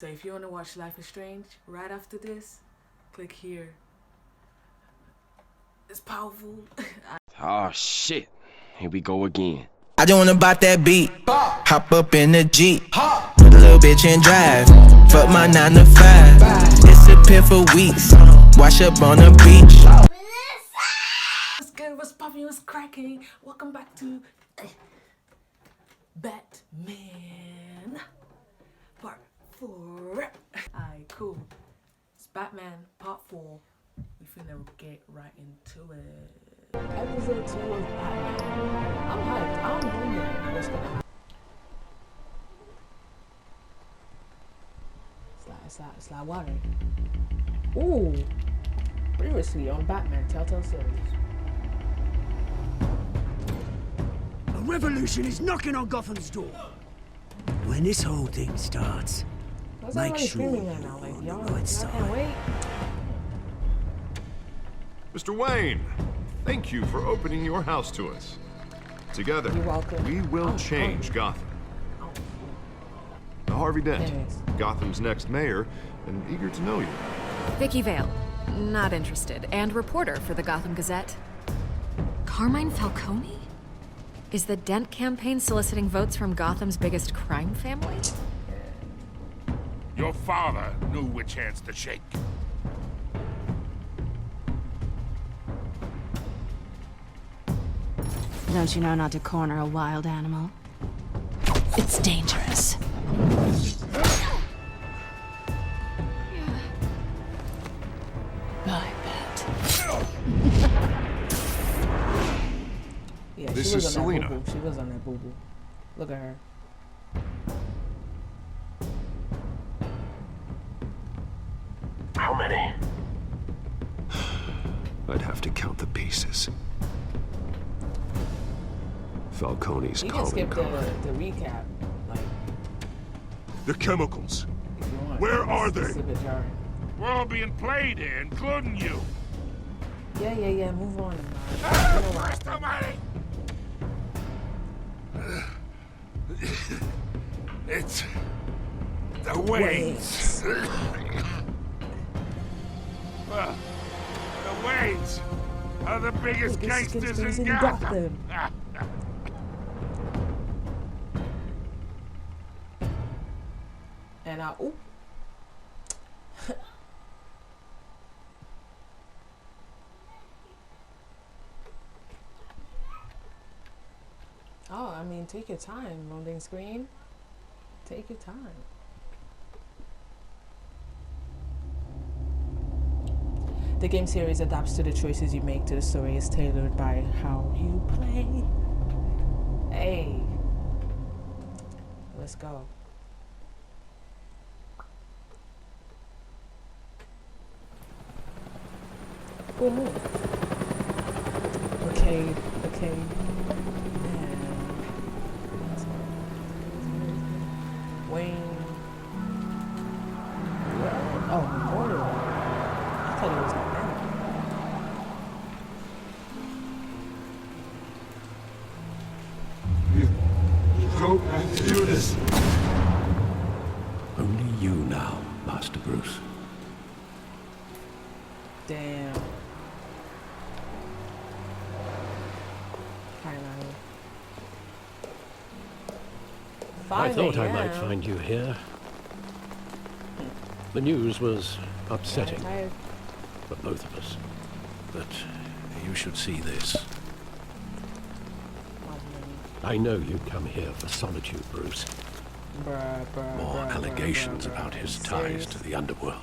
So if you want to watch Life is Strange right after this, click here. It's powerful. Oh shit, here we go again. I just wanna bop that beat, hop up in the Jeep, put a little bitch and drive, fuck my 9 to 5, disappear for weeks, wash up on the beach. What's good, what's popping, what's cracking? Welcome back to Batman Part 4. Alright, cool. It's Batman Part 4. We finna get right into it. Episode 2 of Batman. I'm hyped. I don't know yet what's gonna happen. It's like water. Ooh. Previously on Batman Telltale series. A revolution is knocking on Gotham's door. When this whole thing starts, make sure you're on the right side. Can't wait. Mr. Wayne, thank you for opening your house to us. Together, You're welcome. we will change Gotham. Harvey Dent, Thanks. Gotham's next mayor, and eager to know you. Vicky Vale, not interested, and reporter for the Gotham Gazette. Carmine Falcone? Is the Dent campaign soliciting votes from Gotham's biggest crime family? Your father knew which hands to shake. Don't you know not to corner a wild animal? It's dangerous. I bet. Yeah, This she was is on that Selena. boo-boo. She was on that boo-boo. Look at her. How many? I'd have to count the pieces. Falcone's You can calling skip card. the recap. Like, The chemicals. if you want. Where are It's they? a bit jarring. We're all being played here, including you. Yeah. Move on. Rest of money. It's the Waynes. The Waynes are the biggest gangsters in Gotham. And ooh. Oh, I mean, take your time, loading screen. Take your time. The game series adapts to the choices you make to the story is tailored by how you play. Hey. Let's go. Cool move. Okay. And Wayne. Oh, Memorial. I thought it was the banner. You don't have to do this. Only you now, Master Bruce. Damn. I thought I might find you here. The news was upsetting for both of us. But you should see this. I know you come here for solitude, Bruce. More allegations about his ties to the underworld.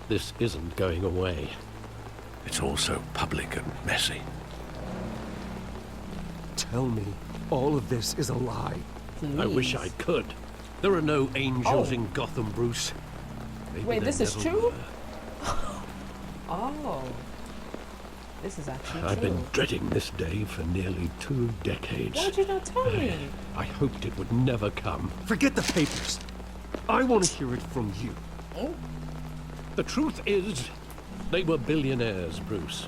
This isn't going away. It's also public and messy. Tell me, all of this is a lie. I wish I could. There are no angels in Gotham, Bruce. Maybe Wait, there this is never true? were. Oh. This is actually I've true. been dreading this day for nearly 2 decades. Why'd you not tell me? I hoped it would never come. Forget the papers. I want to hear it from you. The truth is, they were billionaires, Bruce.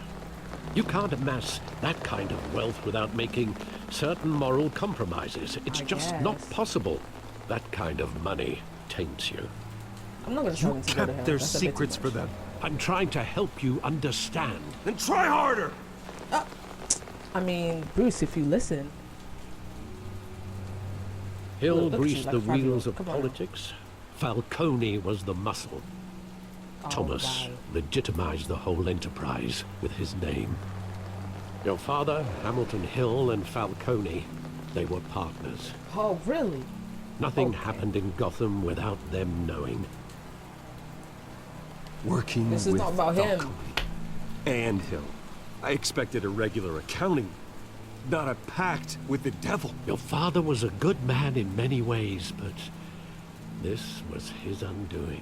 You can't amass that kind of wealth without making certain moral compromises. It's just not possible. That kind of money taints you. I'm not gonna tell You them to go to hell. kept their That's a bit too secrets for much. them. I'm trying to help you understand. Then try harder! I mean, Bruce, if you listen. Hill Look at you, greased like the a 5-year-old. wheels of Come on now. politics. Falcone was the muscle. Thomas wow. legitimized the whole enterprise with his name. Your father, Hamilton Hill, and Falcone, they were partners. Oh, really? Nothing Okay. happened in Gotham without them knowing. Working This is with not about him. Falcone and Hill. I expected a regular accounting, not a pact with the devil. Your father was a good man in many ways, but this was his undoing.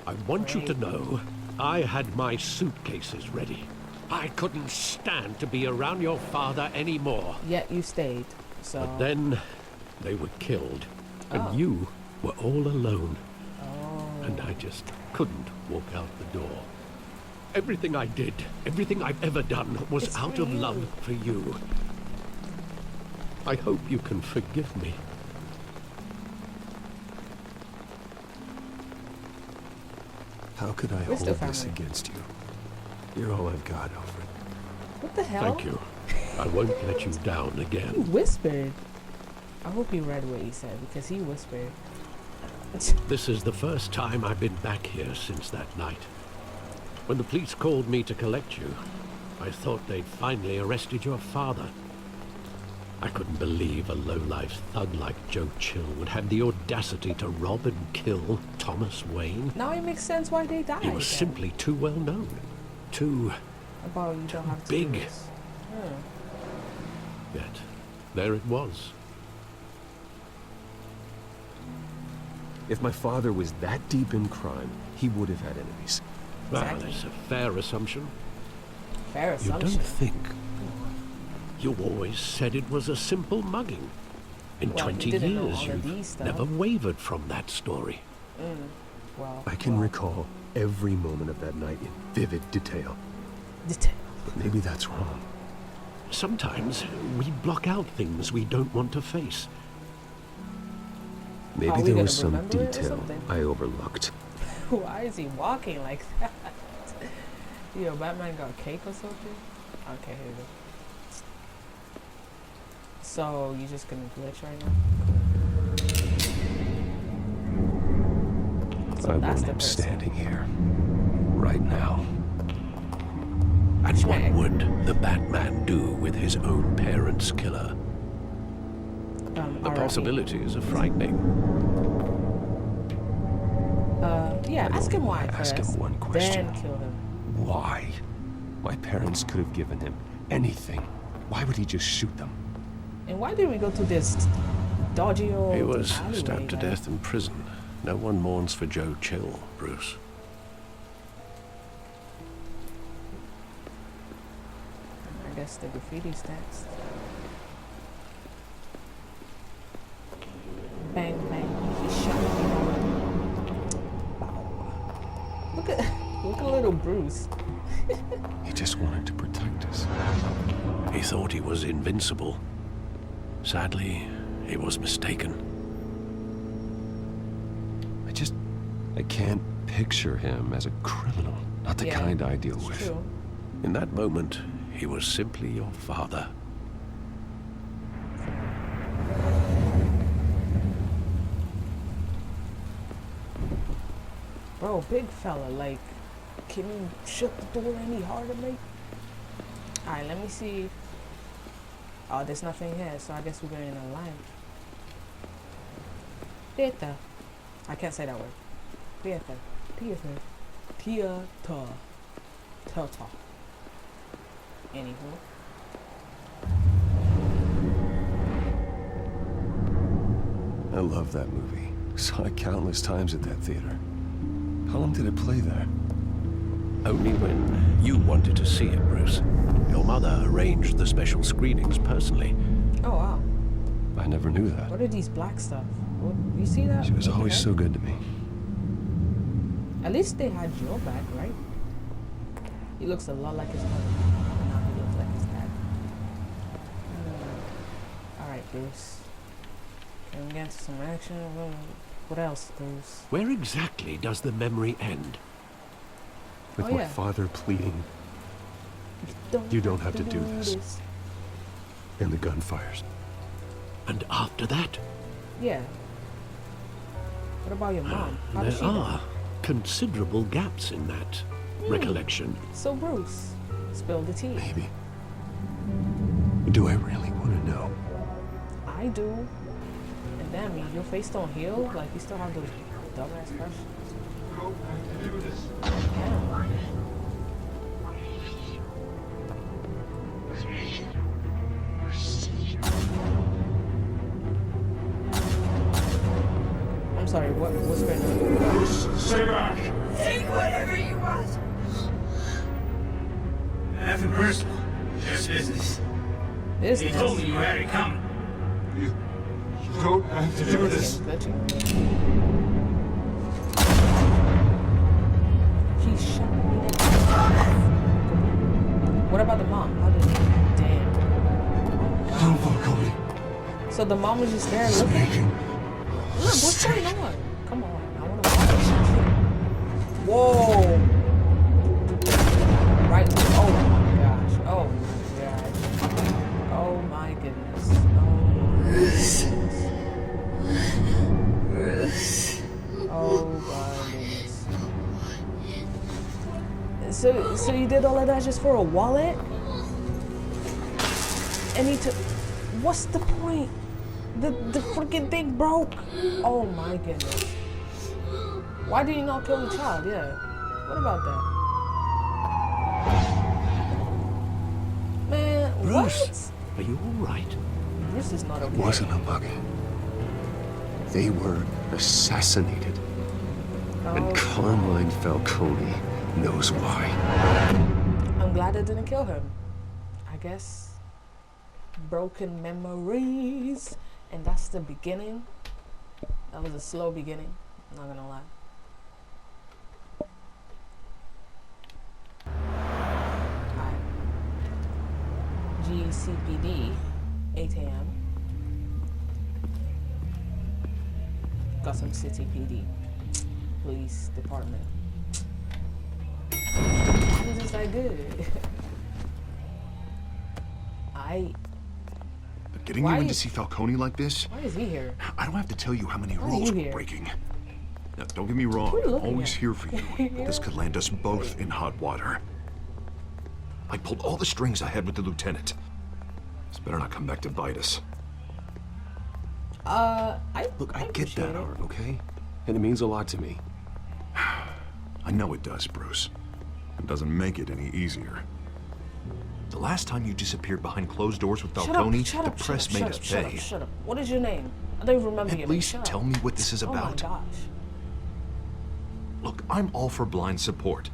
I want you to know, I had my suitcases ready. I couldn't stand to be around your father anymore. Yet you stayed. So. But then they were killed, and Oh. you were all alone. Oh. And I just couldn't walk out the door. Everything I did, everything I've ever done, was It's out for of you. love for you. I hope you can forgive me. How could I We're hold still this family. against you? You're all I've got, Alfred. What the hell? Thank you. I won't let you down He again. whispered. I hope you read what he said because he whispered. This is the first time I've been back here since that night. When the police called me to collect you, I thought they'd finally arrested your father. I couldn't believe a low-life thug like Joe Chill would have the audacity to rob and kill Thomas Wayne. Now it makes sense why they died. He was then. simply too well known. Too About you don't have to big. do this. Yet, there it was. If my father was that deep in crime, he would have had enemies. Well, Exactly. it's a fair assumption. Fair You assumption. don't think. You always said it was a simple mugging. In Well, you 20 didn't know years, all of you've these stuff. never wavered from that story. Well, I can recall every moment of that night in vivid detail. detail. But maybe that's wrong. Sometimes we block out things we don't want to face. Maybe Are we there gonna was some remember it or detail something? I overlooked. Why is he walking like that? Yo, Batman got cake or something? Okay, here we go. So, you just gonna glitch right now? So I that's want the him person. standing here, right now. And what Schmack. would the Batman do with his own parents' killer? The R.I.P. possibilities are frightening. Yeah, ask him why Ask him first, one question. then kill him. Why? My parents could have given him anything. Why would he just shoot them? And why did we go to this dodgy old He was alleyway, stabbed to like? death in prison. No one mourns for Joe Chill, Bruce. I guess the graffiti's next. Bang, bang. He shot me. Bow. Look at little Bruce. He just wanted to protect us. He thought he was invincible. Sadly, he was mistaken. I can't picture him as a criminal. Not the Yeah, kind I deal it's with. true. In that moment, he was simply your father. Bro, big fella, like, can you shut the door any harder, mate? Alright, let me see. Oh, there's nothing here, so I guess we're going in a line. Theater. I can't say that word. Theater. Theater. Theater. Telltale. Anywho. I love that movie. Saw it countless times at that theater. How long did it play there? Only when you wanted to see it, Bruce. Your mother arranged the special screenings personally. Oh, wow. I never knew that. What are these black stuff? What, you see that? She was With always her? so good to me. At least they had your back, right? He looks a lot like his mother. Now he looks like his dad. Alright, Bruce. Can we get into some action? What else, Bruce? Where exactly does the memory end? With my father pleading, you don't have to do this. And the gunfires. And after that? Yeah. What about your mom? How does she There die? are considerable gaps in that recollection. So Bruce, spill the tea. Maybe. Do I really want to know? I do. And damn, your face don't heal? Like, you still have those dumbass questions. Damn. I'm sorry, what's going on? Stay back! Take whatever you want. Nothing personal. Just business. He told me you had it coming. You don't have to do this. He shot me down. What about the mom? How did damn. Don't Falcone. So the mom was just there looking? Look, what's going on? Come on, I wanna watch this. Whoa! Right, oh my gosh, oh my gosh. Oh my goodness. Oh my goodness. So you did all of that just for a wallet? And he took, what's the point? The freaking thing broke. Oh my goodness. Why did you not kill the child? Yeah. What about that? Man, Bruce, what? are you all right? Bruce is not okay. It wasn't a bug. They were assassinated. And Carmine Falcone knows why. I'm glad I didn't kill him. I guess broken memories. And that's the beginning. That was a slow beginning. I'm not gonna lie. Alright. GCPD, 8 a.m. Gotham City PD. Police Department. Why is this that good? Getting you in to see Falcone like this? Why is he here? I don't have to tell you how many Why are rules you we're here? breaking. Now, don't get me wrong, Who are you I'm looking always at? here for you. This could land us both in hot water. I pulled all the strings I had with the lieutenant. This better not come back to bite us. Look, I get that, Art, okay? And it means a lot to me. I know it does, Bruce. It doesn't make it any easier. The last time you disappeared behind closed doors with Falcone, the press made us pay. Shut up. What is your name? I don't even remember your At name. least Shut tell up. me what this is about. Oh my gosh. Look, I'm all for blind support.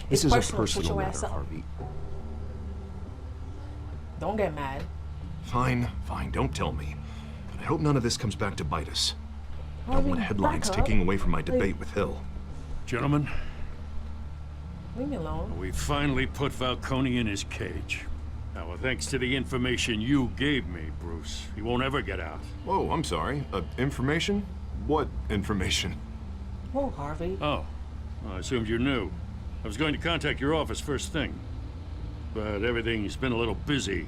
This is a personal. Shut personal your ass matter, up. Harvey. Don't get mad. Fine, fine, don't tell me. But I hope none of this comes back to bite us. I don't want headlines back up. taking away from my debate with Hill. Gentlemen, Leave me alone. we finally put Falcone in his cage. Now, thanks to the information you gave me, Bruce, he won't ever get out. Whoa, I'm sorry. Information? What information? Whoa, Harvey. Oh, well, I assumed you knew. I was going to contact your office first thing, but everything's been a little busy.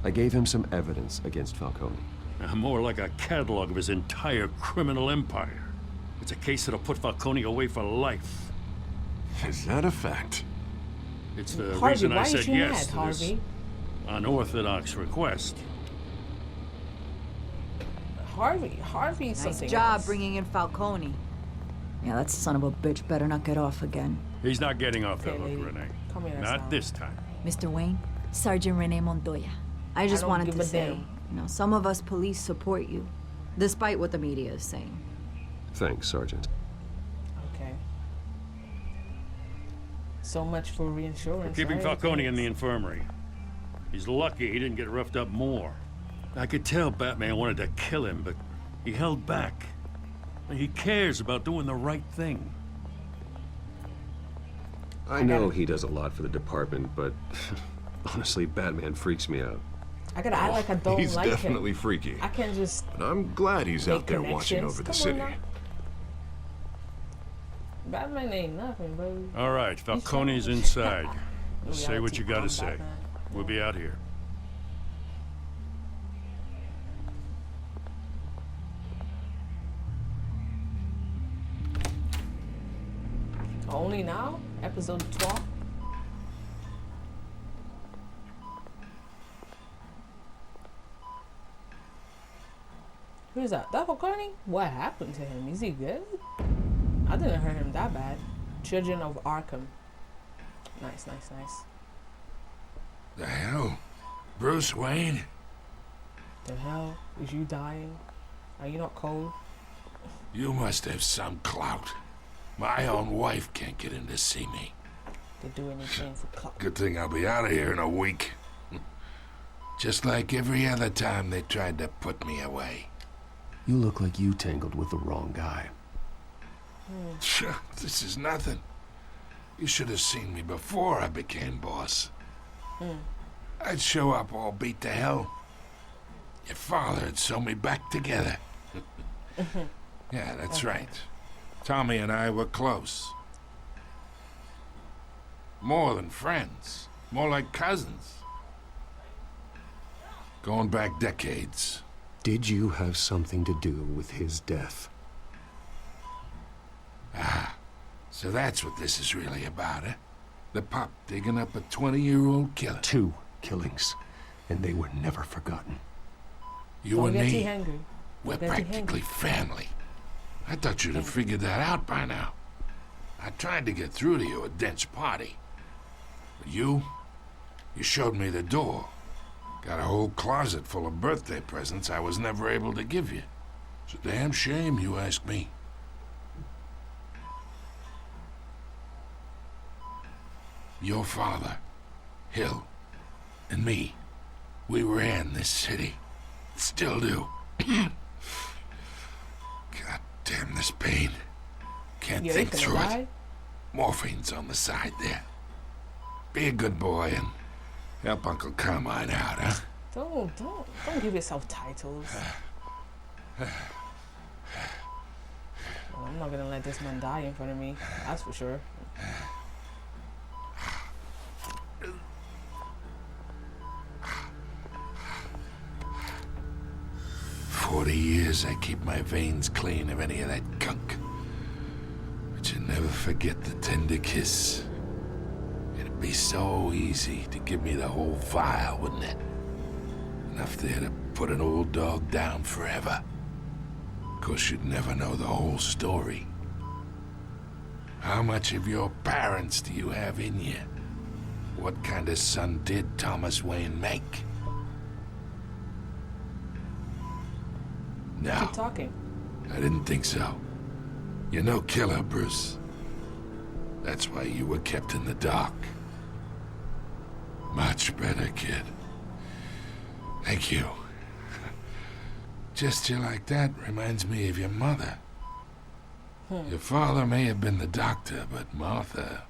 I gave him some evidence against Falcone. More like a catalog of his entire criminal empire. It's a case that'll put Falcone away for life. Is that a fact? It's the Harvey, reason why I is said you yes mad, to this Harvey? unorthodox request. Harvey, Nice something job else. bringing in Falcone. Yeah, that son of a bitch better not get off again. He's not getting off that Okay, hook, lady. Renee. Come here, Not son. this time. Mr. Wayne, Sergeant Renee Montoya. I just don't wanted give to a say, damn. you know, some of us police support you, despite what the media is saying. Thanks, Sergeant. Okay. So much for reinsurance. Keeping right? Falcone in the infirmary. He's lucky he didn't get roughed up more. I could tell Batman wanted to kill him, but he held back. He cares about doing the right thing. I know he does a lot for the department, but honestly, Batman freaks me out. I gotta act like I don't He's like definitely him. freaky. I can't just But I'm glad he's make out there watching connections. over the Come on city. now. Batman ain't nothing, bro. All right, Falcone's inside. Say what you gotta say. We'll be out here. Only now? Episode 12? Who's that? That Falcone? What happened to him? Is he good? I didn't hurt him that bad. Children of Arkham. Nice, nice, nice. The hell? Bruce Wayne? The hell? Is you dying? Are you not cold? You must have some clout. My own wife can't get in to see me. They do anything for clout. Good thing I'll be out of here in a week. Just like every other time they tried to put me away. You look like you tangled with the wrong guy. This is nothing. You should have seen me before I became boss. I'd show up all beat to hell. Your father had sewn me back together. Yeah, that's right. Tommy and I were close. More than friends. More like cousins. Going back decades. Did you have something to do with his death? Ah, so that's what this is really about, eh? The pup digging up a 20-year-old killer. 2 killings, and they were never forgotten. You and me, we're practically family. I thought you'd have figured that out by now. I tried to get through to you at Dent's party. But you showed me the door. Got a whole closet full of birthday presents I was never able to give you. It's a damn shame, you ask me. Your father, Hill, and me, we ran this city. Still do. God damn this pain. Can't think through it. Morphine's on the side there. Be a good boy and help Uncle Carmine out, huh? Don't give yourself titles. Well, I'm not gonna let this man die in front of me. That's for sure. 40 years I keep my veins clean of any of that gunk. But you never forget the tender kiss. It'd be so easy to give me the whole vial, wouldn't it? Enough there to put an old dog down forever. Of course, you'd never know the whole story. How much of your parents do you have in you? What kind of son did Thomas Wayne make? No. Keep talking. I didn't think so. You're no killer, Bruce. That's why you were kept in the dark. Much better, kid. Thank you. Gesture like that reminds me of your mother. Your father may have been the doctor, but Martha,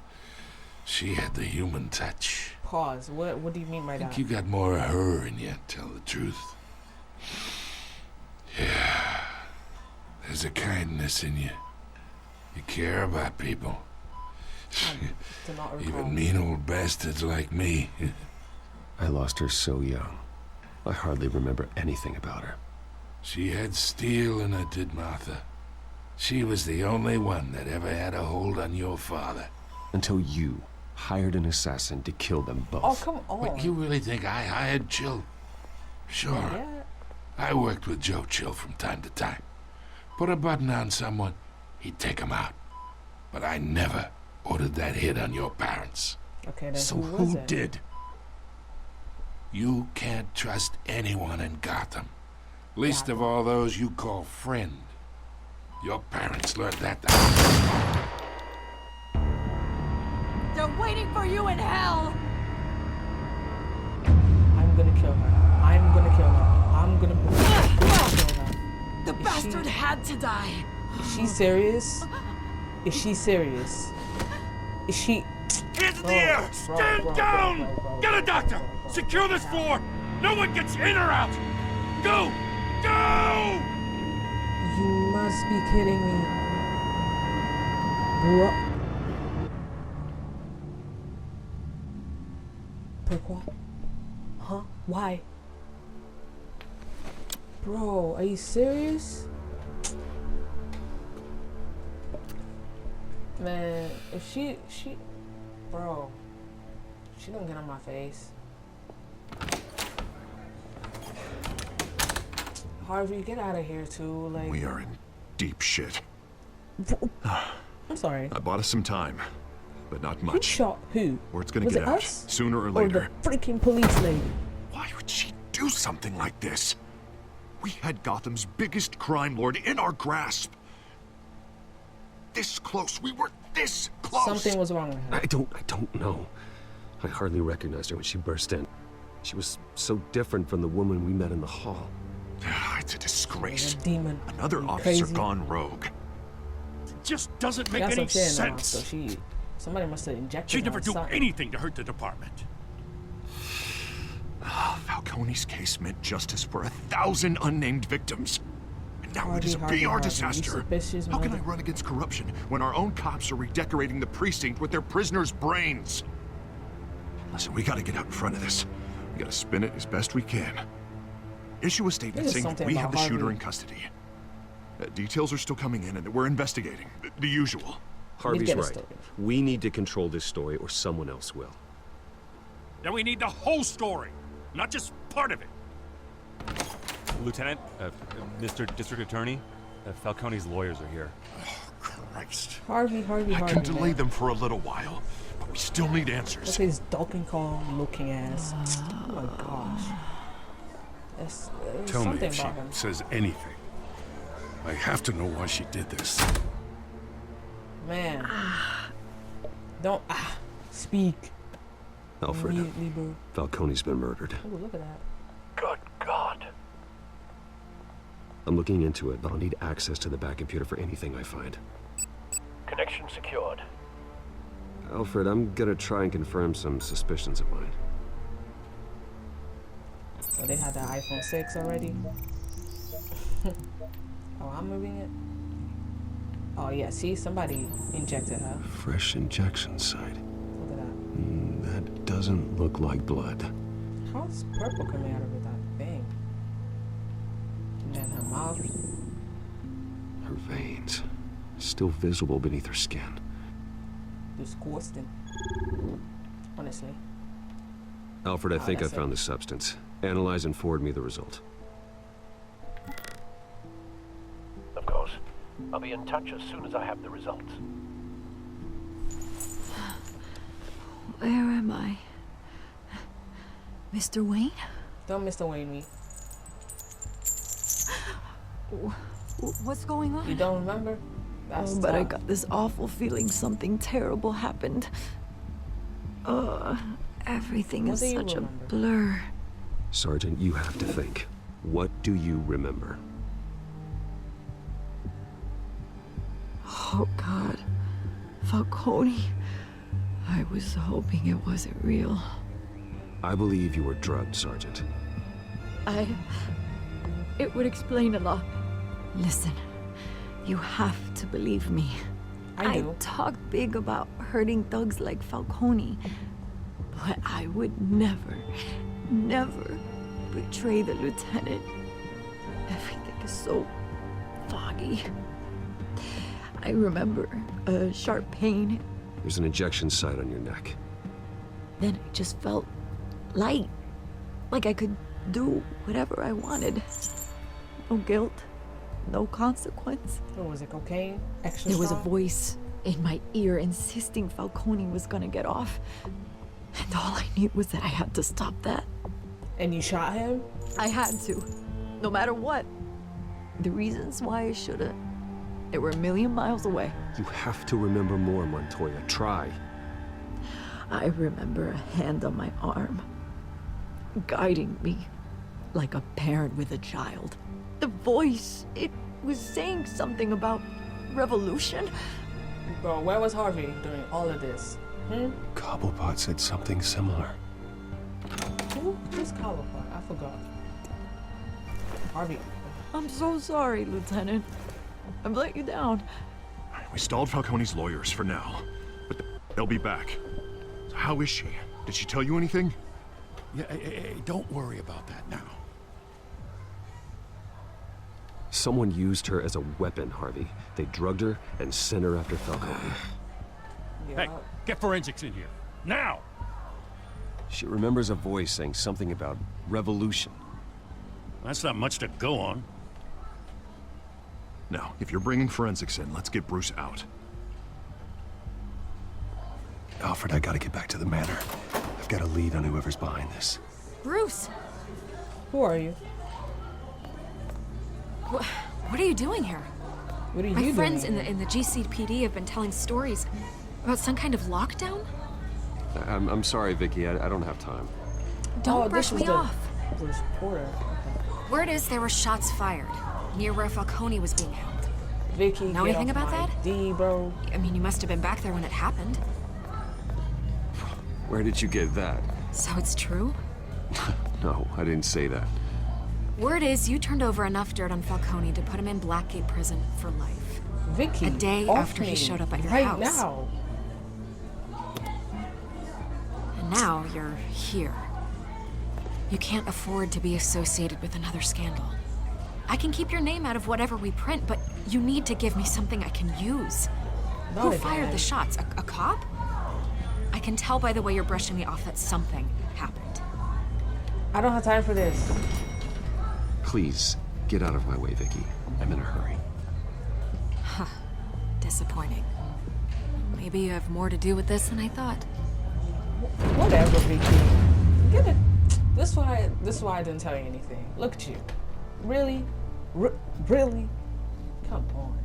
she had the human touch. Pause. What do you mean by that? I think you got more of her in you, tell the truth. Yeah. There's a kindness in you. You care about people. Even mean old bastards like me. I lost her so young. I hardly remember anything about her. She had steel in her, did Martha. She was the only one that ever had a hold on your father. Until you hired an assassin to kill them both. Oh, come on. Wait, you really think I hired Chill? Sure. Yeah. I worked with Joe Chill from time to time. Put a button on someone, he'd take him out. But I never ordered that hit on your parents. Okay, then so who did? You can't trust anyone in Gotham. Least of all those you call friend. Your parents learned that. They're waiting for you in hell! I'm gonna kill her. I'm gonna kill her. I'm gonna kill her. The bastard had to die. Is she serious? Is she serious? Is she... Hands in the air! Stand down! Get a doctor! Secure this floor! No one gets in or out! Go! Go! You must be kidding me. Bro. Pourquoi? Huh? Why? Bro, are you serious? Man, if she, bro, she don't get on my face. Harvey, get out of here too. Like, we are in deep shit. I'm sorry. I bought us some time, but not much. Who shot who? Or it's gonna Was get it out us? sooner or Or later. the freaking police lady? Why would she do something like this? We had Gotham's biggest crime lord in our grasp. This close. We were this close. Something was wrong with her. I don't know. I hardly recognized her when she burst in. She was so different from the woman we met in the hall. It's a disgrace. A demon. Another You officer crazy. gone rogue. It just doesn't make That's any what I'm saying now. sense. So somebody must have injected She'd her never with do something. anything to hurt the department. Falcone's case meant justice for 1,000 unnamed victims. And now it is a Harvey, PR Harvey, disaster. you suspicious How can I mother- run against corruption when our own cops are redecorating the precinct with their prisoners' brains? Listen, we gotta get out in front of this. We gotta spin it as best we can. Issue a statement There's saying that something we have about the shooter Harvey. in custody. Details are still coming in and that we're investigating. The usual. Harvey's get a right. story. We need to control this story or someone else will. Then we need the whole story, not just part of it. Lieutenant, Mr. District Attorney, Falcone's lawyers are here. Christ. Harvey, I can delay man. them for a little while, but we still need answers. Look at his Donkey Kong looking ass. Oh my gosh. There's Tell me something if she about him. says anything. I have to know why she did this. Man. Don't speak. Alfred, Immediately, bro. Falcone's been murdered. Oh, look at that. Good God. I'm looking into it, but I'll need access to the back computer for anything I find. Connection secured. Alfred, I'm gonna try and confirm some suspicions of mine. So they had the iPhone 6 already. Oh, I'm moving it. Oh yeah, see, somebody injected her. Fresh injection site. Look at that. That doesn't look like blood. How's purple coming out of it, that thing? And then her mouth. Her veins, still visible beneath her skin. Disgusting. Honestly. Alfred, I Oh, think I that's found the substance. Analyze and forward me the result. Of course. I'll be in touch as soon as I have the results. Where am I? Mr. Wayne? Don't Mr. Wayne me. What's going on? You don't remember? That's But I tough. got this awful feeling something terrible happened. Everything What is do you such a remember? blur. Sergeant, you have to think. What do you remember? Oh God. Falcone. I was hoping it wasn't real. I believe you were drugged, Sergeant. It would explain a lot. Listen, you have to believe me. I do. talk big about hurting thugs like Falcone, but I would never, never betray the lieutenant. Everything is so foggy. I remember a sharp pain, There's an injection site on your neck. then I just felt light, like I could do whatever I wanted. No guilt, no consequence. What was it, cocaine? Extra There was a strong? voice in my ear insisting Falcone was gonna get off. And all I knew was that I had to stop that. And you shot him? I had to, no matter what. The reasons why I should've, they were a million miles away. You have to remember more, Montoya. Try. I remember a hand on my arm, guiding me like a parent with a child. The voice, it was saying something about revolution. Bro, where was Harvey during all of this? Cobblepot said something similar. Who's Cobblepot? I forgot. Harvey. I'm so sorry, Lieutenant. I've let you down. We stalled Falcone's lawyers for now, but they'll be back. So how is she? Did she tell you anything? Yeah, hey, don't worry about that now. Someone used her as a weapon, Harvey. They drugged her and sent her after Falcone. Hey, get forensics in here. Now! She remembers a voice saying something about revolution. That's not much to go on. Now, if you're bringing forensics in, let's get Bruce out. Alfred, I gotta get back to the manor. I've got a lead on whoever's behind this. Bruce! Who are you? What are you doing here? What are you My doing? friends in the GCPD have been telling stories about some kind of lockdown. I'm sorry, Vicky. I don't have time. Don't brush me off. The reporter. Word is there were shots fired near where Falcone was being held. Vicky, know anything about that? Bro. I mean, you must have been back there when it happened. Where did you get that? So it's true? No, I didn't say that. Word is you turned over enough dirt on Falcone to put him in Blackgate Prison for life. Vicky, a day after he showed up at your house. Now. And now you're here. You can't afford to be associated with another scandal. I can keep your name out of whatever we print, but you need to give me something I can use. Who fired the shots? A cop? I can tell by the way you're brushing me off that something happened. I don't have time for this. Please, get out of my way, Vicky. I'm in a hurry. Huh. Disappointing. Maybe you have more to do with this than I thought. Whatever, Vicky. Get it. This is why I didn't tell you anything. Look at you. Really? Really? Come on.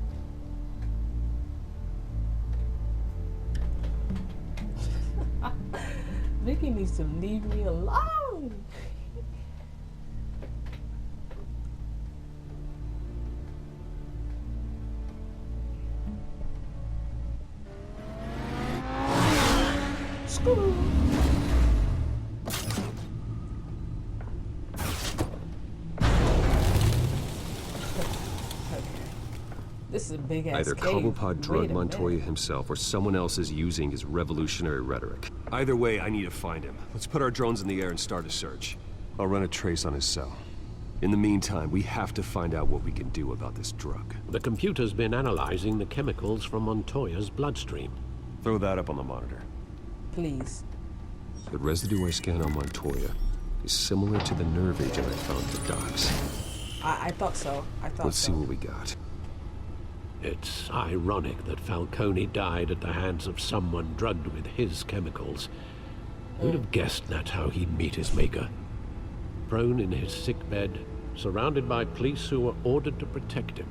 Vicky needs to leave me alone. School. This is a big ass Either Cobblepot drugged Montoya himself or someone else is using his revolutionary rhetoric. Either way, I need to find him. Let's put our drones in the air and start a search. I'll run a trace on his cell. In the meantime, we have to find out what we can do about this drug. The computer's been analyzing the chemicals from Montoya's bloodstream. Throw that up on the monitor. Please. The residue I scanned on Montoya is similar to the nerve agent I found at the docks. I thought so. Let's see what we got. It's ironic that Falcone died at the hands of someone drugged with his chemicals. Who'd have guessed that's how he'd meet his maker? Prone in his sickbed, surrounded by police who were ordered to protect him.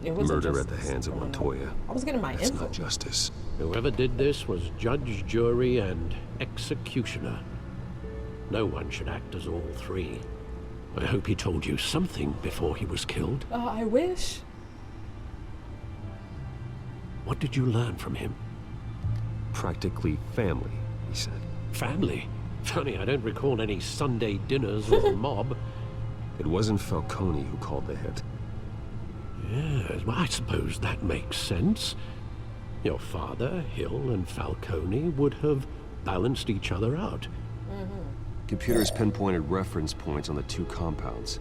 Murder at the hands of Montoya. I was getting my That's info. not justice. Whoever did this was judge, jury, and executioner. No one should act as all three. I hope he told you something before he was killed. I wish. What did you learn from him? Practically family, he said. Family? Funny, I don't recall any Sunday dinners or the mob. It wasn't Falcone who called the hit. Yes, well, I suppose that makes sense. Your father, Hill, and Falcone would have balanced each other out. Computers pinpointed reference points on the two compounds.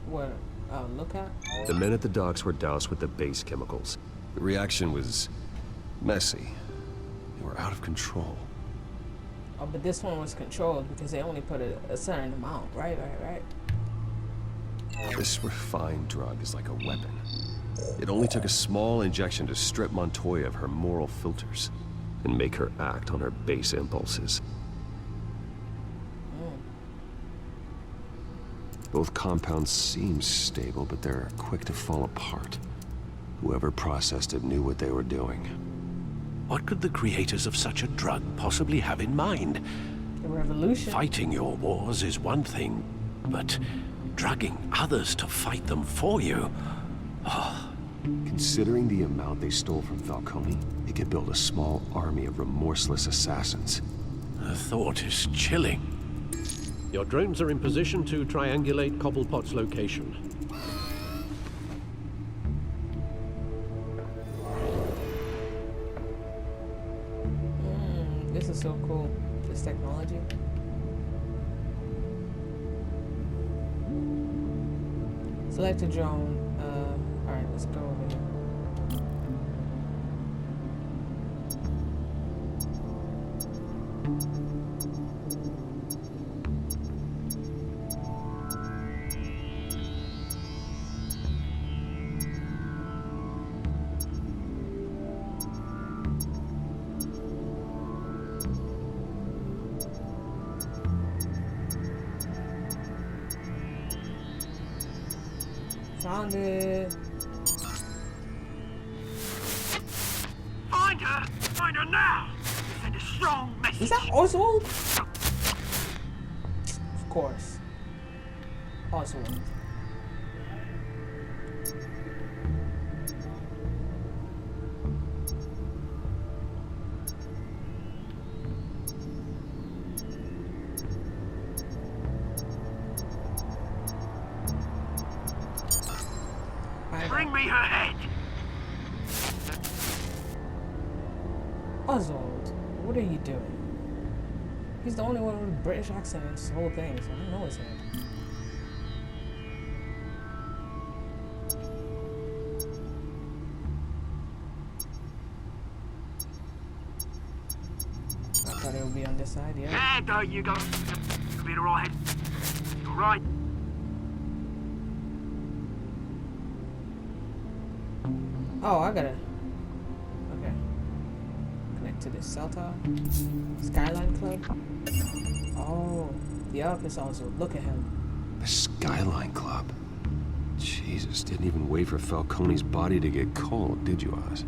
What? Look at? The men at the docks were doused with the base chemicals. The reaction was messy. They were out of control. Oh, but this one was controlled because they only put a certain amount, right? This refined drug is like a weapon. It only took a small injection to strip Montoya of her moral filters and make her act on her base impulses. Both compounds seem stable, but they're quick to fall apart. Whoever processed it knew what they were doing. What could the creators of such a drug possibly have in mind? The revolution. Fighting your wars is one thing, but drugging others to fight them for you? Oh. Considering the amount they stole from Falcone, it could build a small army of remorseless assassins. The thought is chilling. Your drones are in position to triangulate Cobblepot's location. This is so cool. This technology. Select a drone. Alright, let's go over here. Found it. Find her! Find her now! Send a strong message. Is that Oswald? Of course. Oswald. Bring me her head! Oswald, what are you doing? He's the only one with a British accent in this whole thing, so I know his name. I thought it would be on this side, yeah. Yeah, there you go. You'll be alright. You're right. Oh, I gotta. Okay. Connect to this cell tower. Skyline Club. Oh, the office also. Look at him. The Skyline Club. Jesus, didn't even wait for Falcone's body to get cold, did you, Oz?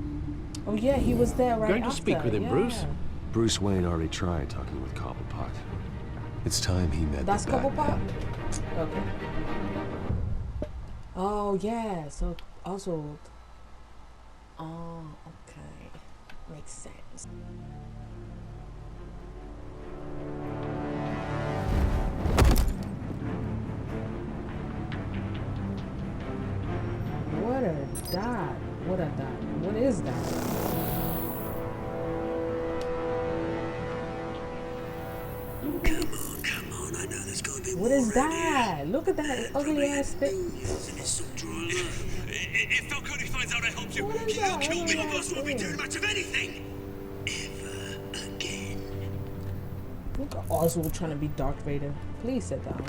Oh yeah, he was there right Going to after. speak with him, yeah. Bruce? Bruce Wayne already tried talking with Cobblepot. It's time he met That's the Cobblepot? Batman. Okay. Oh yeah, so Oswald. Oh, okay. Makes sense. What a dot. What a dot. What is that? Come on, I know there's gonna be What is that? Look at that ugly ass thing. If Falcone finds out I helped you, he'll kill me. Your boss won't be doing much of anything. Ever again. Look at Oswald trying to be Darth Vader. Please sit down.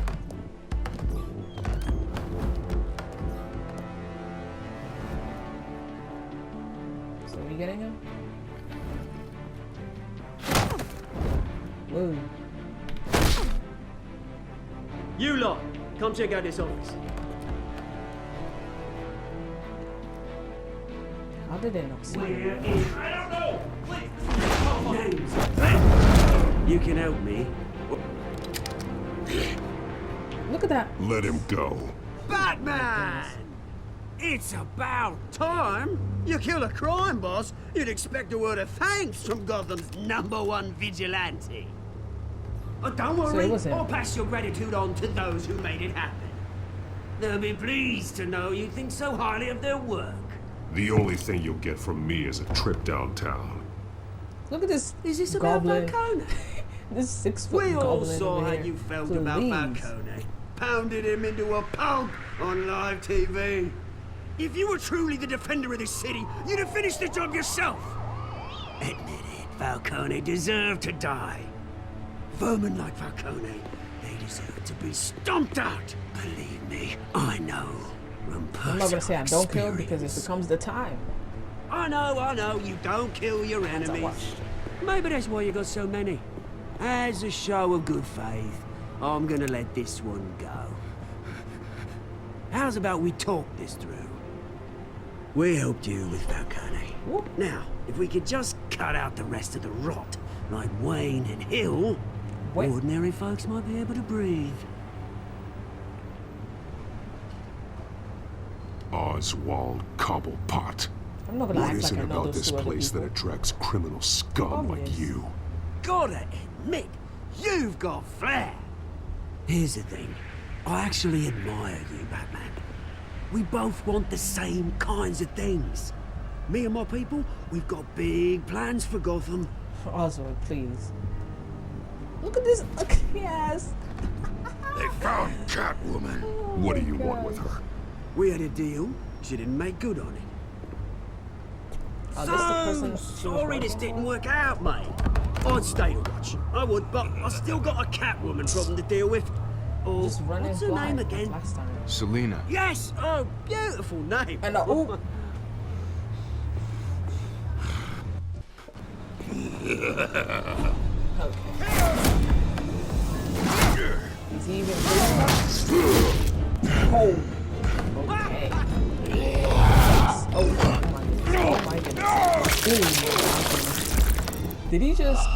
So we getting him? Whoa. You lot, come check out this office. How did they not see Where him? is... I don't know! Please! You can help me. Look at that. Let him go. Batman! It's about time. You kill a crime boss, you'd expect a word of thanks from Gotham's #1 vigilante. Oh, don't So it worry, was him. I'll pass your gratitude on to those who made it happen. They'll be pleased to know you think so highly of their work. The only thing you'll get from me is a trip downtown. Look at this. Is this goblin. about Falcone? This 6-foot We all goblin saw over how here. you felt Please. about Falcone. Pounded him into a pulp on live TV. If you were truly the defender of this city, you'd have finished the job yourself. Admit it, Falcone deserved to die. Vermin like Falcone, they deserve to be stomped out. Believe me, I know. From I'm not gonna say I don't kill experience. because it becomes the time. I know, you don't kill your enemies. Maybe that's why you got so many. As a show of good faith, I'm gonna let this one go. How's about we talk this through? We helped you with Falcone. Now, if we could just cut out the rest of the rot, like Wayne and Hill, ordinary folks might be able to breathe. Oswald Cobblepot. I'm not gonna What act is like it I know about those this two other place that people. attracts criminal scum like you? Gotta admit, you've got flair. Here's the thing. I actually admire you, Batman. We both want the same kinds of things. Me and my people, we've got big plans for Gotham. Oswald, please. Look at this. Look, yes. They found Catwoman. What do you want with her? We had a deal. She didn't make good on it. Oh, this the person Sorry this didn't work out, mate. I'd stay to watch. I would, but I still got a Catwoman problem to deal with. Oh, just running what's her name again? Last time. Selena. Yes! Oh, beautiful name. And oh. Okay. Is he even oh. Okay. Oh my goodness. Oh my goodness. Oh my goodness. Did he just...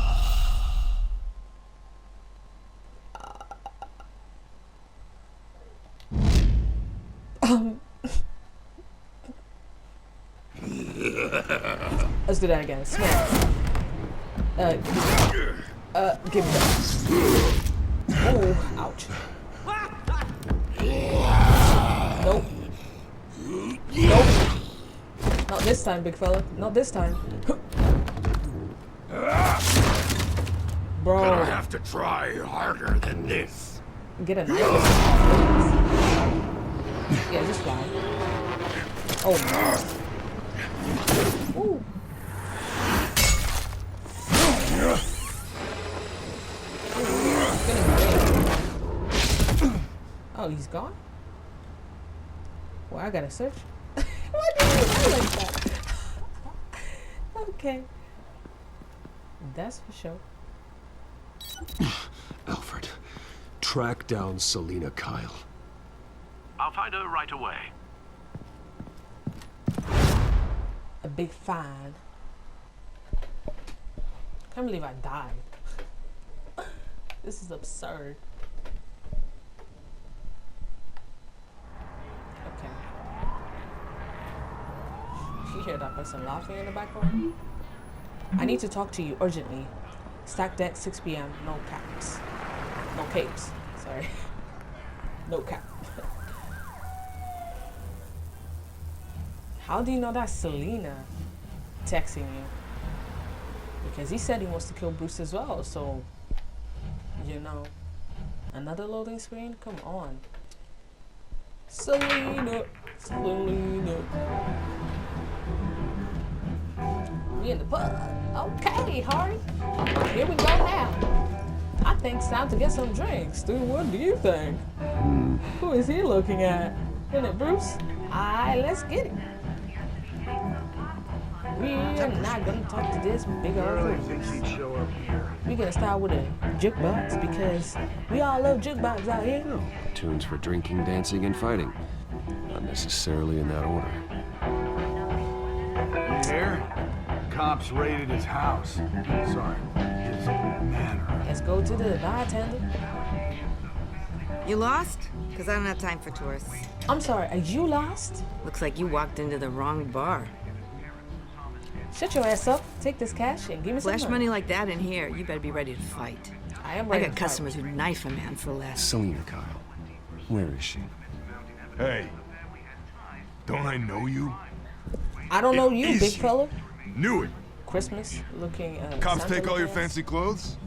Let's do that again. Smash. Give me that. Oh, ouch. Nope. Nope. Not this time, big fella. Not this time. Bro. Gonna have to try harder than this. Get a knife. Yeah, just fly. Oh my. Ooh. Oh, he's gone? Well, I gotta search. Why did you do like that? Okay. That's for sure. Alfred, track down Selena Kyle. I'll find her right away. A big fan. Can't believe I died. This is absurd. Okay. You hear that person laughing in the background? I need to talk to you urgently. Stack deck 6 p.m. No caps. No capes. Sorry. No cap. How do you know that's Selena texting you? Because he said he wants to kill Bruce as well, so, you know. Another loading screen? Come on. Selena. Selena. We in the pub. Okay, Hardy. Here we go now. I think it's time to get some drinks. Dude, what do you think? Who is he looking at? Isn't it Bruce? Alright, let's get it. We're not gonna talk to this big old Bruce. We're gonna start with a jukebox because we all love jukebox out here. Tunes for drinking, dancing, and fighting. Not necessarily in that order. Here? Cops raided his house. Sorry, his manor. Let's go to the bartender. You lost? Because I don't have time for tourists. I'm sorry, are you lost? Looks like you walked into the wrong bar. Shut your ass up, take this cash, and give me some Flash money like that in here, you better be ready to fight. I am ready I got customers who knife a man for less. Selena Kyle. Where is she? Hey. Don't I know you? I don't know you, big fella. Knew it. Christmas looking. Cops Santa take all your looking. fancy clothes?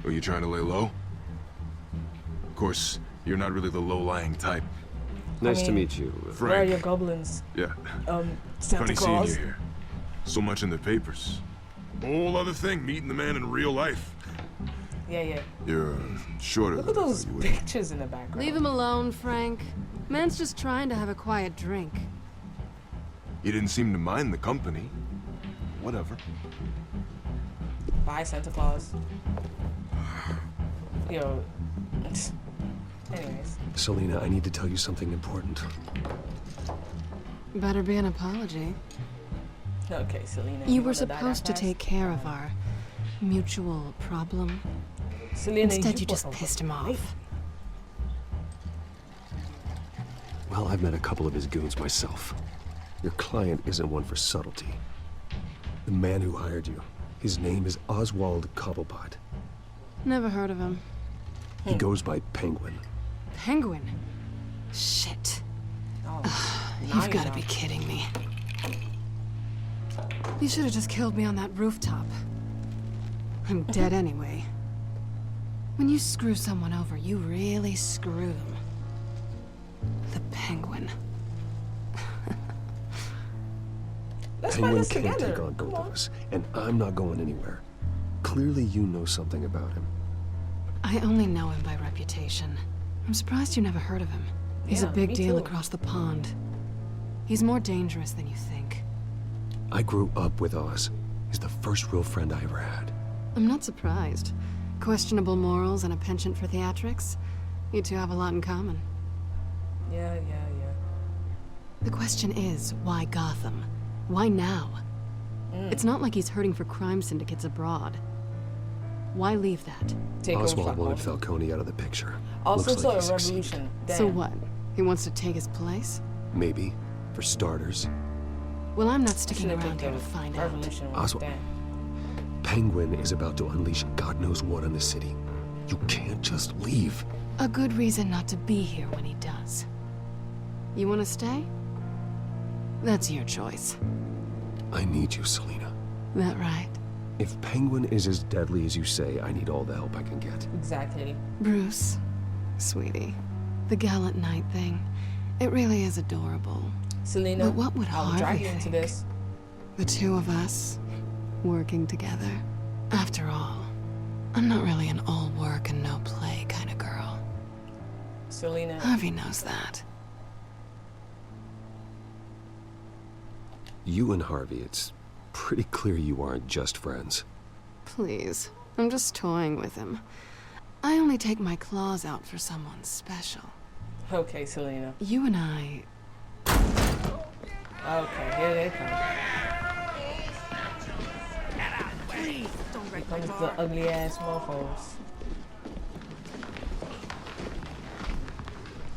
Are you trying to lay low? Of course, you're not really the low-lying type. Nice to meet you, Where are Frank. your goblins? Yeah. Santa Funny Claus. seeing you here. So much in the papers. Whole other thing, meeting the man in real life. Yeah, yeah. You're shorter. Look at those pictures in the background. Leave him alone, Frank. Man's just trying to have a quiet drink. You didn't seem to mind the company. Whatever. Bye, Santa Claus. Yo. Anyways. Selena, I need to tell you something important. Better be an apology. Okay, Selena. You were wanna die supposed to that take care of our mutual problem. fast? Selena, Instead, you just pissed him off. Well, I've met a couple of his goons myself. Your client isn't one for subtlety. The man who hired you, his name is Oswald Cobblepot. Never heard of him. He goes by Penguin. Penguin? Shit. Oh, You've got to be kidding me. You should have just killed me on that rooftop. I'm dead anyway. When you screw someone over, you really screw them. The Penguin. Let's find Penguin this can't together. take on both of us, and I'm not going anywhere. Clearly you know something about him. I only know him by reputation. I'm surprised you never heard of him. He's a Yeah, big me deal too. across the pond. He's more dangerous than you think. I grew up with Oz. He's the first real friend I ever had. I'm not surprised. Questionable morals and a penchant for theatrics. You two have a lot in common. Yeah. The question is, why Gotham? Why now? It's not like he's hurting for crime syndicates abroad. Why leave that? Oswald wanted Falcone out of the picture. Also Looks saw like a he succeeded. revolution. So Damn. what? He wants to take his place? Maybe, for starters. Well, I'm not sticking Should've around been here to the find out. revolution was Oswald. damn. Penguin is about to unleash God knows what on the city. You can't just leave. A good reason not to be here when he does. You want to stay? That's your choice. I need you, Selina. That right? If Penguin is as deadly as you say, I need all the help I can get. Exactly. Bruce, sweetie, the gallant knight thing, it really is adorable. Selena, But what would I'll drag Harvey you into think? this. The two of us, working together. After all, I'm not really an all work and no play kind of girl. Selena. Harvey knows that. You and Harvey, it's pretty clear you aren't just friends. Please, I'm just toying with him. I only take my claws out for someone special. Okay, Selena. You and I... Okay, here they come. Here comes the ugly ass mofos.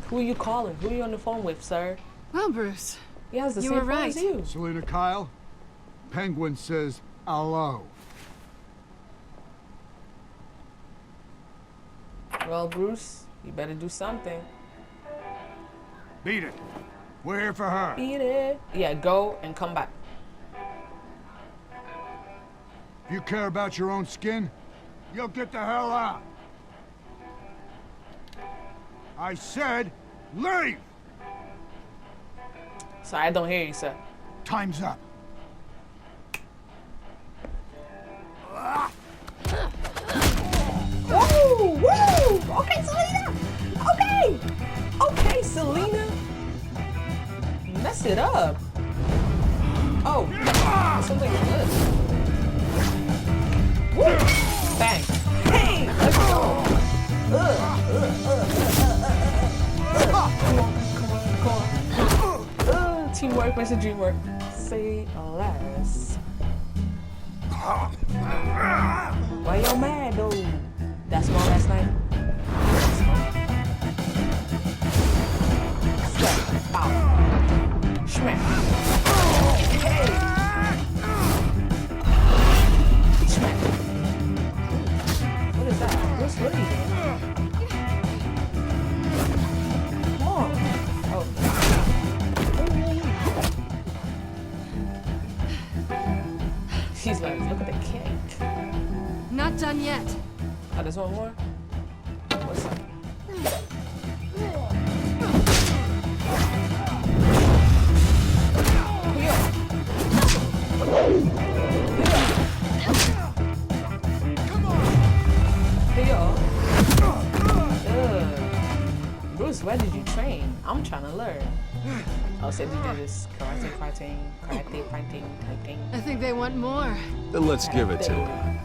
Who are you calling? Who are you on the phone with, sir? Well, Bruce, he has the you same were phone right. as you. Selena Kyle, Penguin says hello. Well, Bruce, you better do something. Beat it. We're here for her. Beat it. Yeah, go and come back. If you care about your own skin, you'll get the hell out. I said, leave! Sorry, I don't hear you, sir. Time's up. Woo! Woo! Okay, Selena! Okay! Okay, Selena! Mess it up. Oh, something good. Woo! Bang! Hey! Let's go! Come on. Teamwork makes the dream work. Say less. Why you mad though? That's all last night. Slap. Pow. Smack. Hey. Smack. What is that? What's what are you doing? Come on. Oh. She's like, look at the cake. Not done yet. Oh, there's one more? What's up? Bruce, where did you train? I'm trying to learn. Oh, so you did this karate fighting. I think they want more. Then let's give it to him.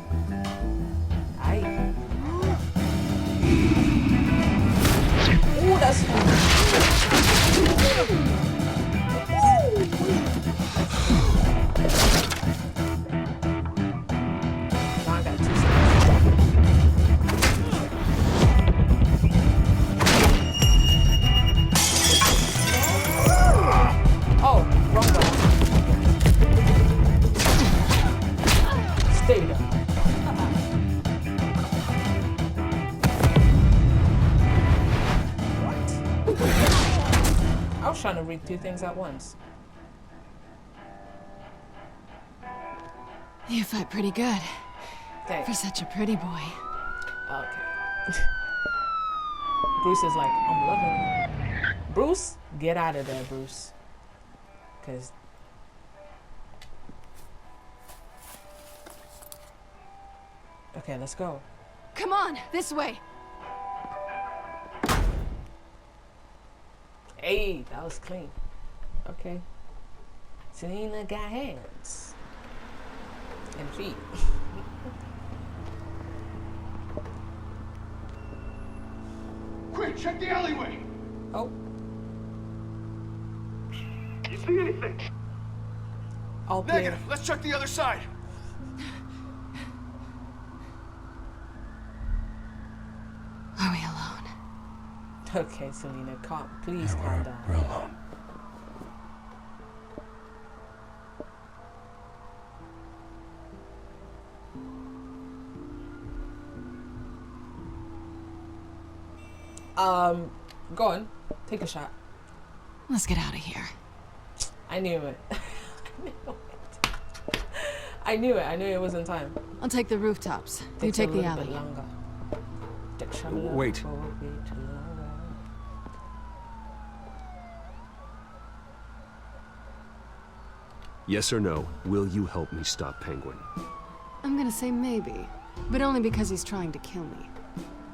Aight. Ooh, that's Now I got 2 seconds. Oh, wrong button. Stay there. I was trying to read 2 things at once. You fight pretty good. Okay. For such a pretty boy. Okay. Bruce is like, I'm loving it. Bruce, get out of there, Bruce. Cause okay, let's go. Come on, this way. Hey, that was clean. Okay. Selena got hands and feet. Quick, check the alleyway. Oh. You see anything? All clear. Negative. Let's check the other side. Are we alone? Okay, Selena, please calm down. We're alone. Go on. Take a shot. Let's get out of here. I knew it. I knew it. I knew it was in time. I'll take the rooftops. You take the alley. Wait. Yes or no, will you help me stop Penguin? I'm gonna say maybe, but only because he's trying to kill me.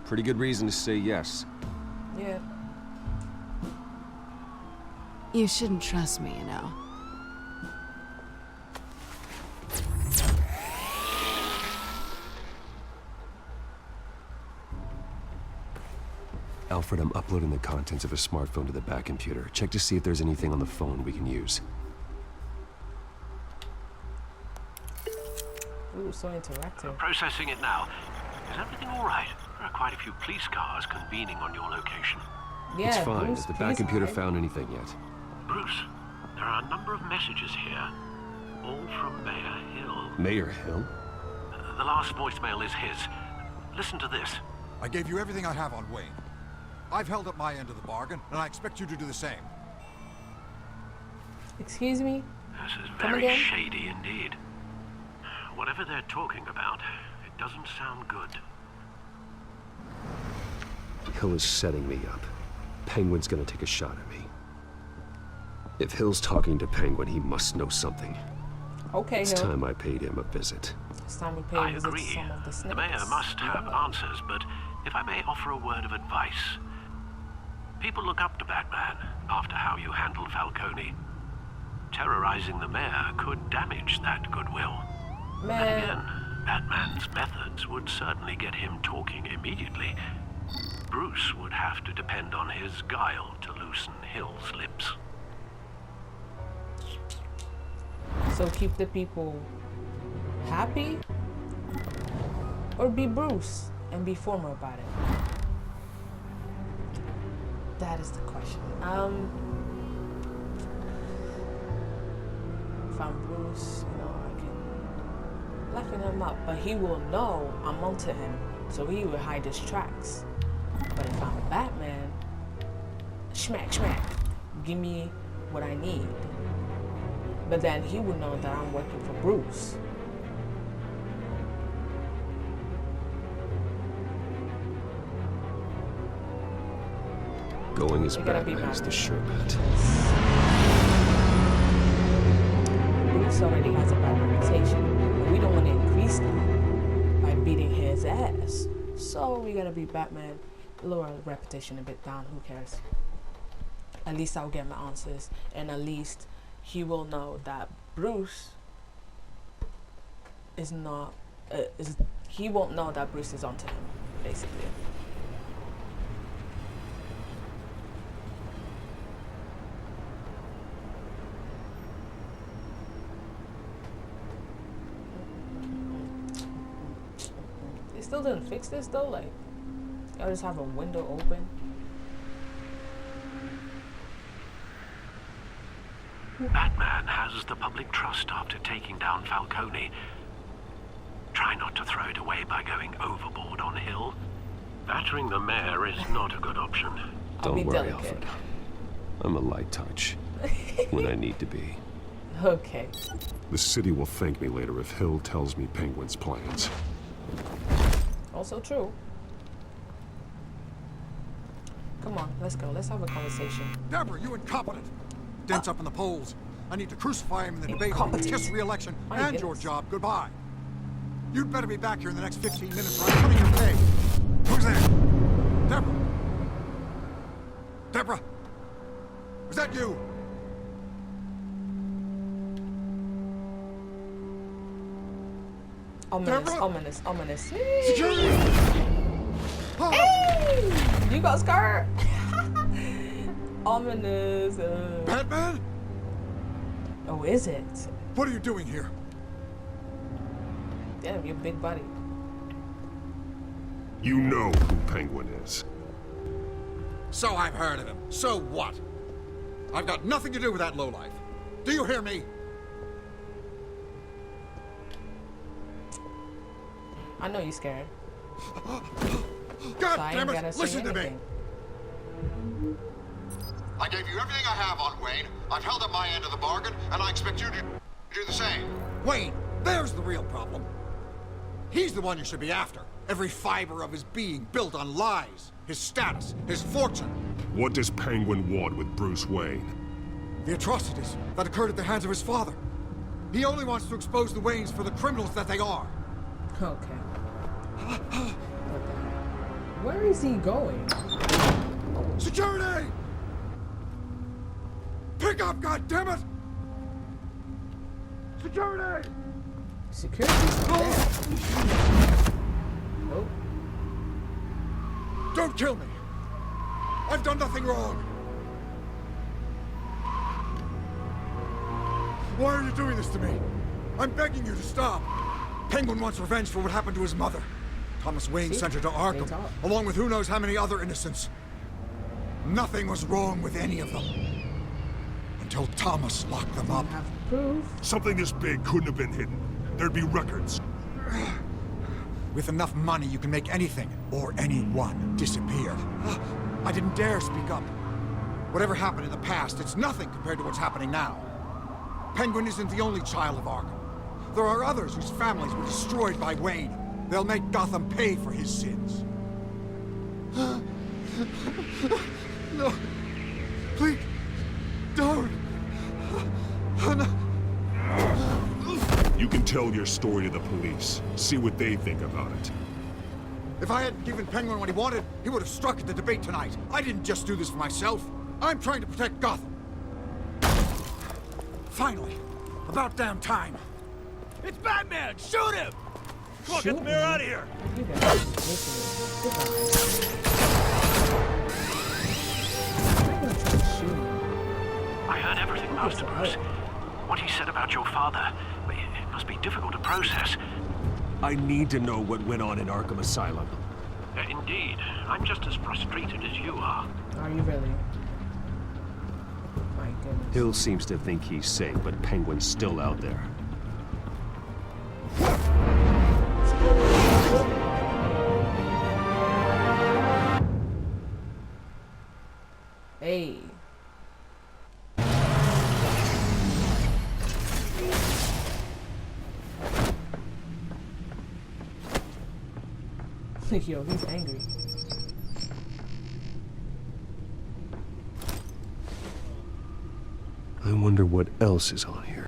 Pretty good reason to say yes. Yeah. You shouldn't trust me, you know. Alfred, I'm uploading the contents of a smartphone to the back computer. Check to see if there's anything on the phone we can use. Ooh, so interactive. Processing it now. Is everything all right? There are quite a few police cars convening on your location. Yeah, it's fine. Bruce, Has the back computer hide. found anything yet? Bruce, there are a number of messages here, all from Mayor Hill. Mayor Hill? The last voicemail is his. Listen to this. I gave you everything I have on Wayne. I've held up my end of the bargain, and I expect you to do the same. Excuse me? This is Come very again? shady indeed. Whatever they're talking about, it doesn't sound good. Hill is setting me up. Penguin's gonna take a shot at me. If Hill's talking to Penguin, he must know something. Okay, It's Hill. time I paid him a visit. It's time we pay I a visit to agree. some of the The mayor snakes. must have answers, but if I may offer a word of advice. People look up to Batman after how you handled Falcone. Terrorizing the mayor could damage that goodwill. Man. Then again, Batman's methods would certainly get him talking immediately. Bruce would have to depend on his guile to loosen Hill's lips. So keep the people happy? Or be Bruce and be formal about it? That is the question. If I'm Bruce, you know, I can laughing him up, but he will know I'm onto him, so he will hide his tracks. But if I'm Batman, smack, give me what I need. But then he would know that I'm working for Bruce. Going as You gotta be Batman is mad. the sure bet. Bruce already has a bad reputation. We don't want to increase that by beating his ass. So we gotta be Batman, lower the reputation a bit down. Who cares? At least I'll get my answers, and at least he will know that Bruce is not. He won't know that Bruce is onto him, basically. They still didn't fix this though. Like, y'all just have a window open. Batman has the public trust after taking down Falcone. Try not to throw it away by going overboard on Hill. Battering the mayor is not a good option. Don't worry, Alfred. I'm a light touch when I need to be. Okay. The city will thank me later if Hill tells me Penguin's plans. Also true. Come on, let's go. Let's have a conversation. Deborah, you incompetent! Dent's up in the polls. I need to crucify him in the debate over the Kiss re-election and your job. Goodbye. You'd better be back here in the next 15 minutes or I'm cutting your pay. Who's there? Deborah? Deborah? Is that you? Ominous, Deborah? ominous, ominous. Security! Hey! You got scared? Ominous. Batman? Oh, is it? What are you doing here? Damn, your big buddy. You know who Penguin is. So I've heard of him. So what? I've got nothing to do with that lowlife. Do you hear me? I know you're scared. God So I damn ain't gotta it! say Listen to me. anything. I gave you everything I have on Wayne. I've held up my end of the bargain, and I expect you to do the same. Wayne, there's the real problem. He's the one you should be after. Every fiber of his being built on lies, his status, his fortune. What does Penguin want with Bruce Wayne? The atrocities that occurred at the hands of his father. He only wants to expose the Waynes for the criminals that they are. Okay. Where is he going? Security! Pick up, goddammit! Security! Security's there. Nope. Don't kill me! I've done nothing wrong! Why are you doing this to me? I'm begging you to stop! Penguin wants revenge for what happened to his mother. Thomas Wayne sent her to Arkham, along with who knows how many other innocents. Nothing was wrong with any of them. Until Thomas locked them up. Something this big couldn't have been hidden. There'd be records. With enough money, you can make anything, or anyone, disappear. I didn't dare speak up. Whatever happened in the past, it's nothing compared to what's happening now. Penguin isn't the only child of Arkham. There are others whose families were destroyed by Wayne. They'll make Gotham pay for his sins. No. Please. Don't. No. You can tell your story to the police. See what they think about it. If I hadn't given Penguin what he wanted, he would have struck at the debate tonight. I didn't just do this for myself. I'm trying to protect Gotham. Finally. About damn time. It's Batman! Shoot him! Come on, get the mayor out of here! I heard everything, Master Bruce. What he said about your father, it must be difficult to process. I need to know what went on in Arkham Asylum. Indeed. I'm just as frustrated as you are. Are you really? My goodness. Hill seems to think he's safe, but Penguin's still out there. Hey. Yo, he's angry. I wonder what else is on here.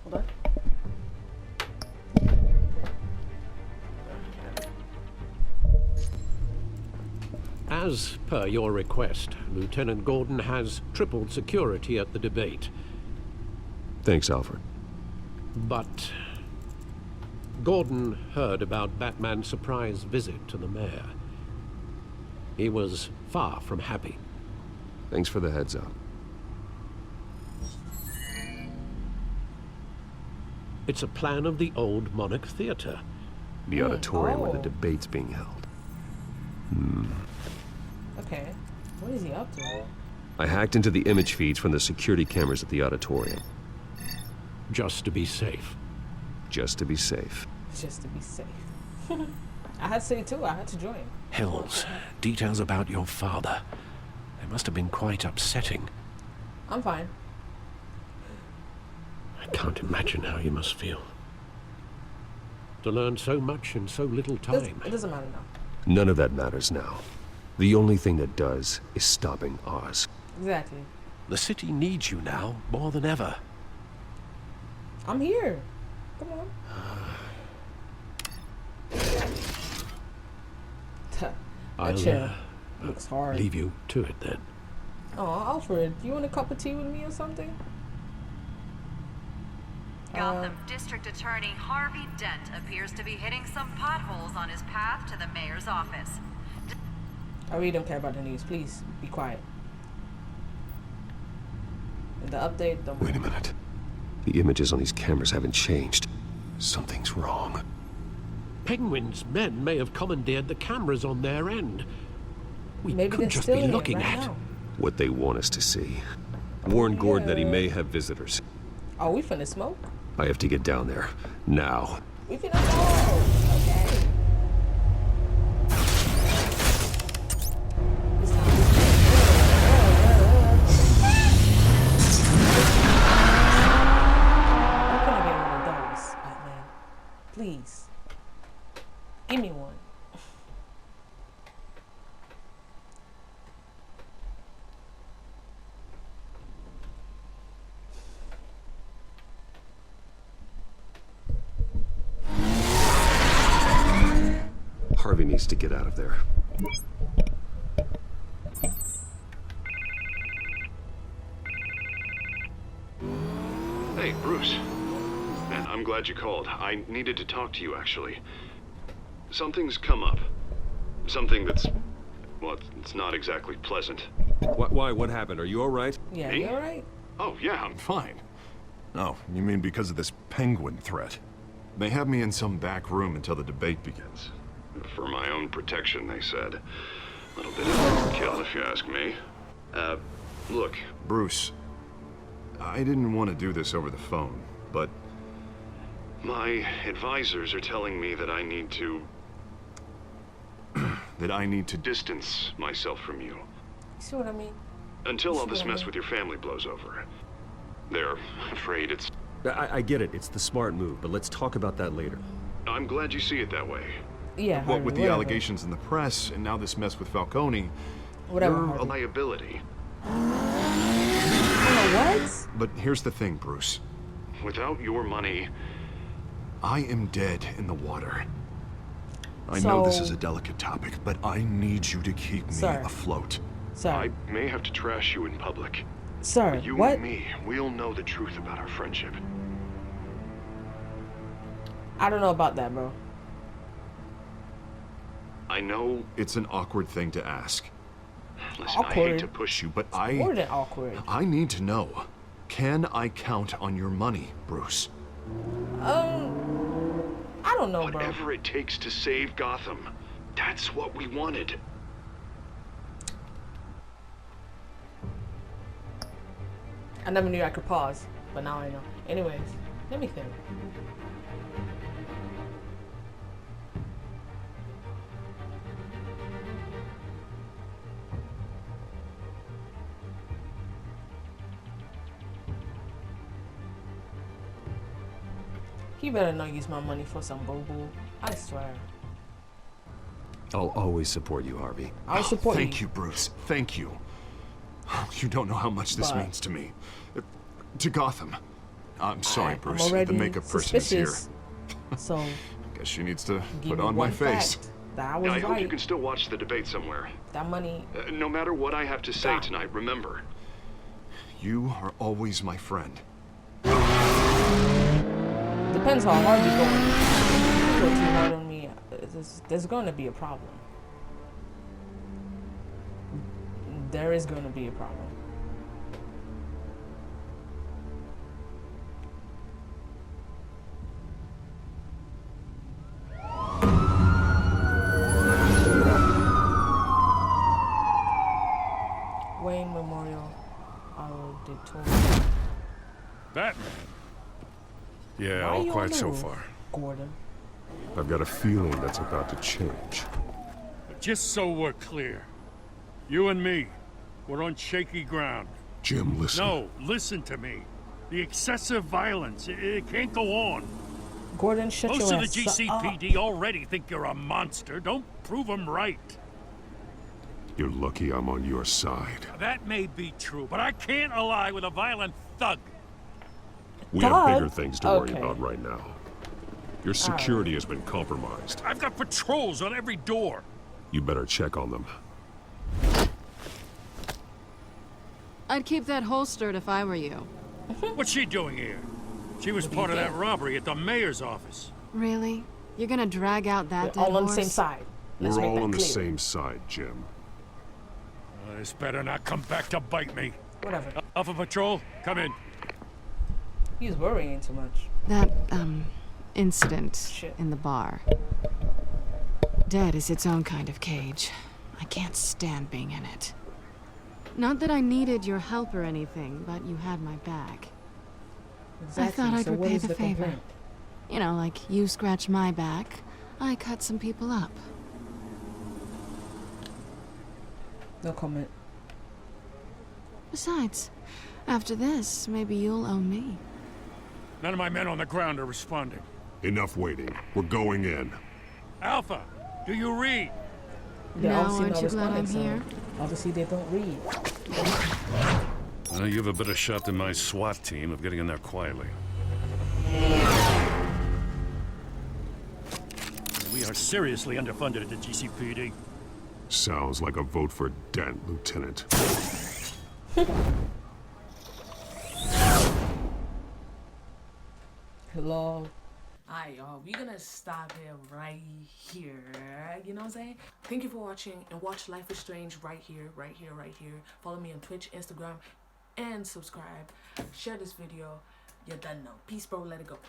Hold on. As per your request, Lieutenant Gordon has tripled security at the debate. Thanks, Alfred. But Gordon heard about Batman's surprise visit to the mayor. He was far from happy. Thanks for the heads up. It's a plan of the old Monarch Theater. The auditorium where the debate's being held. Okay. What is he up to? I hacked into the image feeds from the security cameras at the auditorium. Just to be safe. Just to be safe. Just to be safe. I had to say it too. I had to join. Hills, details about your father. They must have been quite upsetting. I'm fine. I can't imagine how you must feel. To learn so much in so little time. It doesn't matter now. None of that matters now. The only thing that does is stopping Oz. Exactly. The city needs you now more than ever. I'm here. Come on. That chair looks hard. Leave you to it then. Oh, Alfred, you want a cup of tea with me or something? Gotham District Attorney Harvey Dent appears to be hitting some potholes on his path to the mayor's office. I really don't care about the news. Please, be quiet. And the update, don't... Wait a minute. The images on these cameras haven't changed. Something's wrong. Penguin's men may have commandeered the cameras on their end. We Maybe could just be looking right at now. What they want us to see. Warn Gordon that he may have visitors. Oh, we finna smoke? I have to get down there. Now. We finna smoke! Okay. I'm gonna get one of those, Batman. Please. Give me one. Harvey needs to get out of there. Hey, Bruce. Man, I'm glad you called. I needed to talk to you, actually. Something's come up. Something that's... well, it's not exactly pleasant. Why? What happened? Are you alright? Yeah, Me? you alright? Oh, yeah, I'm fine. Oh, you mean because of this penguin threat? They have me in some back room until the debate begins. For my own protection, they said. A little bit of overkill, if you ask me. Look, Bruce. I didn't want to do this over the phone, but... my advisors are telling me that I need to... that I need to distance myself from you. See what I mean? Until all this mess with your family blows over. They're afraid it's... I get it. It's the smart move, but let's talk about that later. I'm glad you see it that way. Yeah, What with the whatever. allegations in the press, and now this mess with Falcone, Whatever, you're Harvey. a liability. What? But here's the thing, Bruce. Without your money, I am dead in the water. I know this is a delicate topic, but I need you to keep me afloat. I may have to trash you in public. Sir, but you what? and me, we'll know the truth about our friendship. I don't know about that, bro. I know it's an awkward thing to ask. Listen, I Awkward? hate to push you, but More than awkward. I need to know. Can I count on your money, Bruce? I don't know, bro. Whatever it takes to save Gotham. That's what we wanted. I never knew I could pause, but now I know. Anyways, let me think. He better not use my money for some boo-boo. I swear. I'll always support you, Harvey. I'll support Thank you, Bruce. Thank you. You don't know how much this But- means to me. To Gotham. I'm sorry, I'm Bruce. already The makeup person is here. suspicious. So, Guess she needs to give put me on my one face. fact that I was I hope you right. can still watch the debate somewhere. That money. No matter what I have to say tonight, remember, you are always my friend. Depends how hard you're going. If you go too hard on me, there's going to be a problem. There is going to be a problem. Wayne Memorial Auditorium. Batman. Yeah, Why all you quiet on so the roof, far. Gordon. I've got a feeling that's about to change. But just so we're clear, you and me, we're on shaky ground. Jim, listen. No, listen to me. The excessive violence, it can't go on. Gordon, shut Most your of ass the GCPD already think you're a monster. Don't prove them right. You're lucky I'm on your side. That may be true, but I can't ally with a violent thug. We have bigger things to worry about right now. Your security has been compromised. I've got patrols on every door. You better check on them. I'd keep that holstered if I were you. What's she doing here? She was part of that robbery at the mayor's office. Really? You're gonna drag out that dead all on the horse? same side. We're all on the same side, Jim. This better not come back to bite me. Whatever. Alpha Patrol, come in. He's worrying too much. That, incident in the bar. Dead is its own kind of cage. I can't stand being in it. Not that I needed your help or anything, but you had my back. Exactly. I thought I'd So what repay is the the favor. complaint? You know, like you scratch my back, I cut some people up. No comment. Besides, after this, maybe you'll own me. None of my men on the ground are responding. Enough waiting. We're going in. Alpha, do you read? Now, aren't you glad I'm here? Obviously, they don't read. You have a better shot than my SWAT team of getting in there quietly. We are seriously underfunded at the GCPD. Sounds like a vote for Dent, Lieutenant. Hello. Alright, y'all, we're gonna stop here right here. You know what I'm saying? Thank you for watching, and watch Life is Strange right here, right here, right here. Follow me on Twitch, Instagram, and subscribe. Share this video. You're done now. Peace, bro. Let it go.